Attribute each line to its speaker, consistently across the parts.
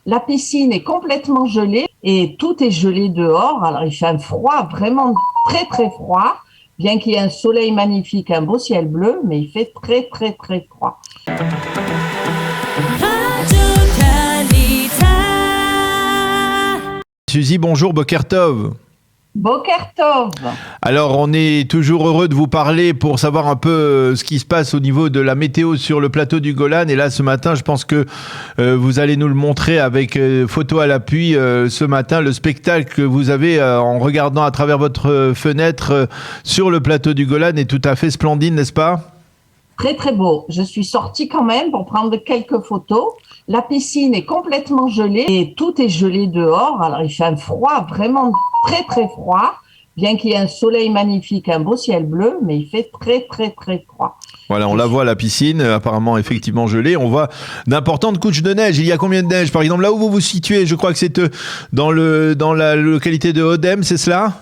Speaker 1: La piscine est complètement gelée et tout est gelé dehors. Alors, il fait un froid vraiment très, très froid, bien qu'il y ait un soleil magnifique, un beau ciel bleu, mais il fait très, très, très froid.
Speaker 2: Suzy, bonjour, Boker Tov.
Speaker 1: Boker Tov.
Speaker 2: Alors, on est toujours heureux de vous parler pour savoir un peu ce qui se passe au niveau de la météo sur le plateau du Golan. Et là, ce matin, je pense que vous allez nous le montrer avec photo à l'appui. Ce matin, le spectacle que vous avez en regardant à travers votre fenêtre sur le plateau du Golan est tout à fait splendide, n'est-ce pas ?
Speaker 1: Très, très beau. Je suis sortie quand même pour prendre quelques photos. La piscine est complètement gelée et tout est gelé dehors. Alors, il fait un froid vraiment très, très froid, bien qu'il y ait un soleil magnifique, un beau ciel bleu, mais il fait très, très, très froid.
Speaker 2: Voilà, on la voit, la piscine, apparemment effectivement gelée. On voit d'importantes couches de neige. Il y a combien de neige ? Par exemple, là où vous vous situez, je crois que c'est dans la localité de Odem, c'est cela ?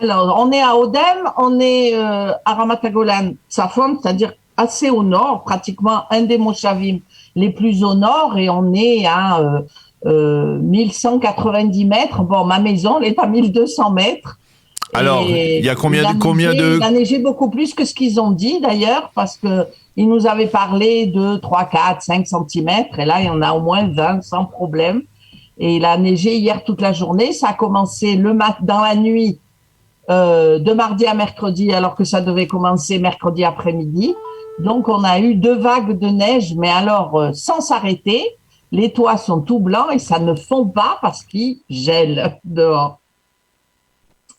Speaker 1: Alors, on est à Odem, on est à Ramat Golan Tzafon, c'est-à-dire assez au nord, pratiquement un des moshavim les plus au nord, et on est à 1190 mètres. Bon, ma maison, elle est à 1200 mètres.
Speaker 2: Alors, il y a combien de...
Speaker 1: Il a neigé beaucoup plus que ce qu'ils ont dit, d'ailleurs, parce que ils nous avaient parlé de 3, 4, 5 centimètres, et là, il y en a au moins 20, sans problème. Et il a neigé hier toute la journée. Ça a commencé dans la nuit de mardi à mercredi, alors que ça devait commencer mercredi après-midi. Donc, on a eu 2 vagues de neige, mais alors, sans s'arrêter. Les toits sont tout blancs et ça ne fond pas parce qu'il gèle dehors.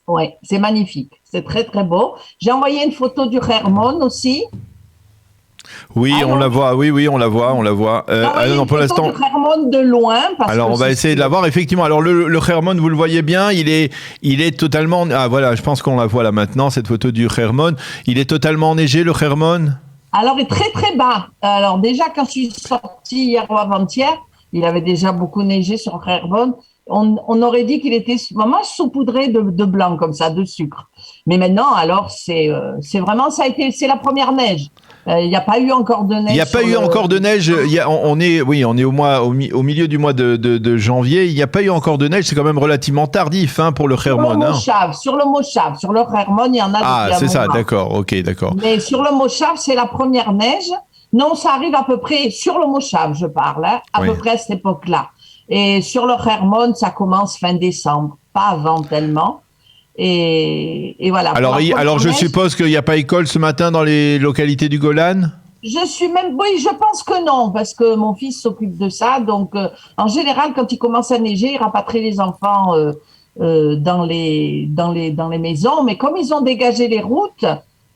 Speaker 1: Ouais, c'est magnifique. C'est très, très beau. J'ai envoyé une photo du Hermon aussi.
Speaker 2: Oui, on la voit. Oui, on la voit.
Speaker 1: Non, pour l'instant, du Hermon de loin.
Speaker 2: Alors, on va essayer de la voir. Effectivement. Alors, le Hermon, vous le voyez bien. Il est totalement. Ah, voilà. Je pense qu'on la voit là maintenant. Cette photo du Hermon. Il est totalement enneigé, le Hermon.
Speaker 1: Alors, il est très, très bas. Alors, déjà, quand je suis sortie hier ou avant-hier, il avait déjà beaucoup neigé sur Hermon. On aurait dit qu'il était vraiment saupoudré de blanc, comme ça, de sucre. Mais maintenant, alors, c'est vraiment, c'est la première neige. Il n'y a pas eu encore de neige.
Speaker 2: Il n'y a pas eu encore de neige. On est au milieu du mois de janvier. Il n'y a pas eu encore de neige. C'est quand même relativement tardif pour le Hermon.
Speaker 1: Sur le Moshav. Sur le Hermon, il y en a.
Speaker 2: Ah, c'est ça, d'accord. Ok, d'accord.
Speaker 1: Mais sur le Moshav, c'est la première neige. Non, ça arrive à peu près sur le Moshav, je parle, à peu près à cette époque-là. Et sur le Hermon, ça commence fin décembre, pas avant tellement. Et voilà.
Speaker 2: Alors je suppose qu'il n'y a pas école ce matin dans les localités du Golan ?
Speaker 1: Oui, je pense que non, parce que mon fils s'occupe de ça. Donc, en général, quand il commence à neiger, il rapatrie les enfants dans les maisons. Mais comme ils ont dégagé les routes,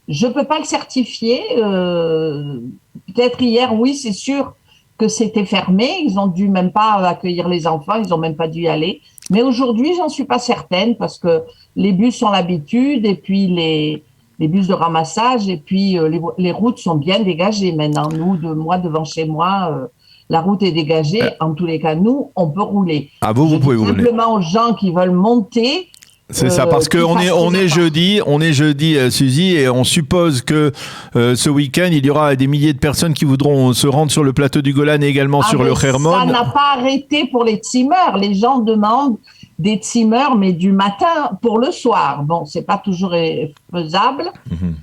Speaker 1: je peux pas le certifier. Peut-être hier, oui, c'est sûr que c'était fermé. Ils ont dû même pas accueillir les enfants. Ils ont même pas dû y aller. Mais aujourd'hui, j'en suis pas certaine parce que les bus ont l'habitude et puis les bus de ramassage et puis les routes sont bien dégagées maintenant. Moi, devant chez moi, la route est dégagée. En tous les cas, nous, on peut rouler.
Speaker 2: Ah, vous pouvez rouler.
Speaker 1: Simplement aux gens qui veulent monter.
Speaker 2: C'est ça, parce qu'on est jeudi, Suzy, et on suppose que ce week-end, il y aura des milliers de personnes qui voudront se rendre sur le plateau du Golan et également sur le Hermon.
Speaker 1: Ça n'a pas arrêté pour les tzimmer. Les gens demandent des tzimmer, mais du matin pour le soir. Bon, c'est pas toujours faisable,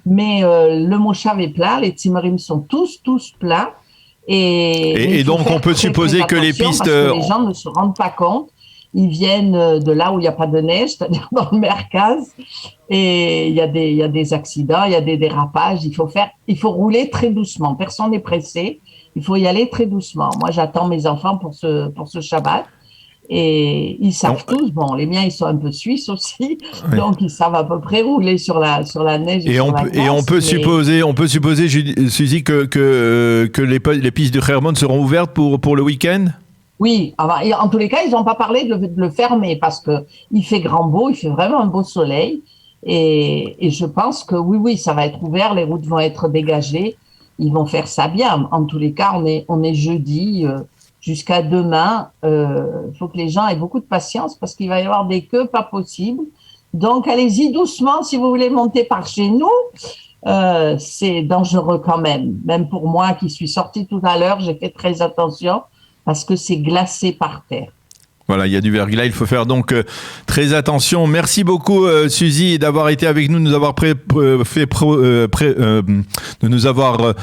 Speaker 1: mais le Moshav est plein, les tzimmerim sont tous pleins.
Speaker 2: Et donc, on peut supposer que les pistes...
Speaker 1: Parce que les gens ne se rendent pas compte. Ils viennent de là où il n'y a pas de neige, c'est-à-dire dans le Merkaz, et il y a des accidents, il y a des dérapages. Il faut rouler très doucement. Personne n'est pressé. Il faut y aller très doucement. Moi, j'attends mes enfants pour ce Shabbat. Et ils savent tous, bon, les miens, ils sont un peu suisses aussi, donc ils savent à peu près rouler sur la neige et sur la glace.
Speaker 2: Et on peut supposer, Suzy, que les pistes de Hermon seront ouvertes pour le week-end ?
Speaker 1: Oui, en tous les cas, ils n'ont pas parlé de le fermer parce que il fait grand beau, il fait vraiment un beau soleil et je pense que oui, ça va être ouvert, les routes vont être dégagées, ils vont faire ça bien. En tous les cas, on est jeudi jusqu'à demain. Faut que les gens aient beaucoup de patience parce qu'il va y avoir des queues pas possibles. Donc, allez-y doucement si vous voulez monter par chez nous. C'est dangereux quand même pour moi qui suis sortie tout à l'heure, j'ai fait très attention. Parce que c'est glacé par terre.
Speaker 2: Voilà, il y a du verglas, il faut faire donc très attention. Merci beaucoup Suzy d'avoir été avec nous, de nous avoir de nous avoir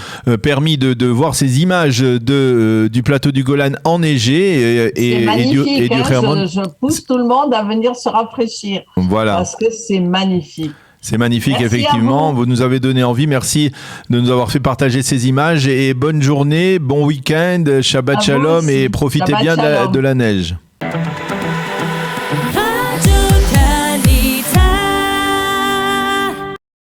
Speaker 2: permis de voir ces images du plateau du Golan enneigé
Speaker 1: et du
Speaker 2: Hermon.
Speaker 1: Je pousse tout le monde à venir se rafraîchir.
Speaker 2: Voilà.
Speaker 1: Parce que c'est magnifique.
Speaker 2: C'est magnifique, merci effectivement.
Speaker 1: Vous.
Speaker 2: Vous nous avez donné envie. Merci de nous avoir fait partager ces images. Et bonne journée, bon week-end, Shabbat Shalom et profitez bien de la neige.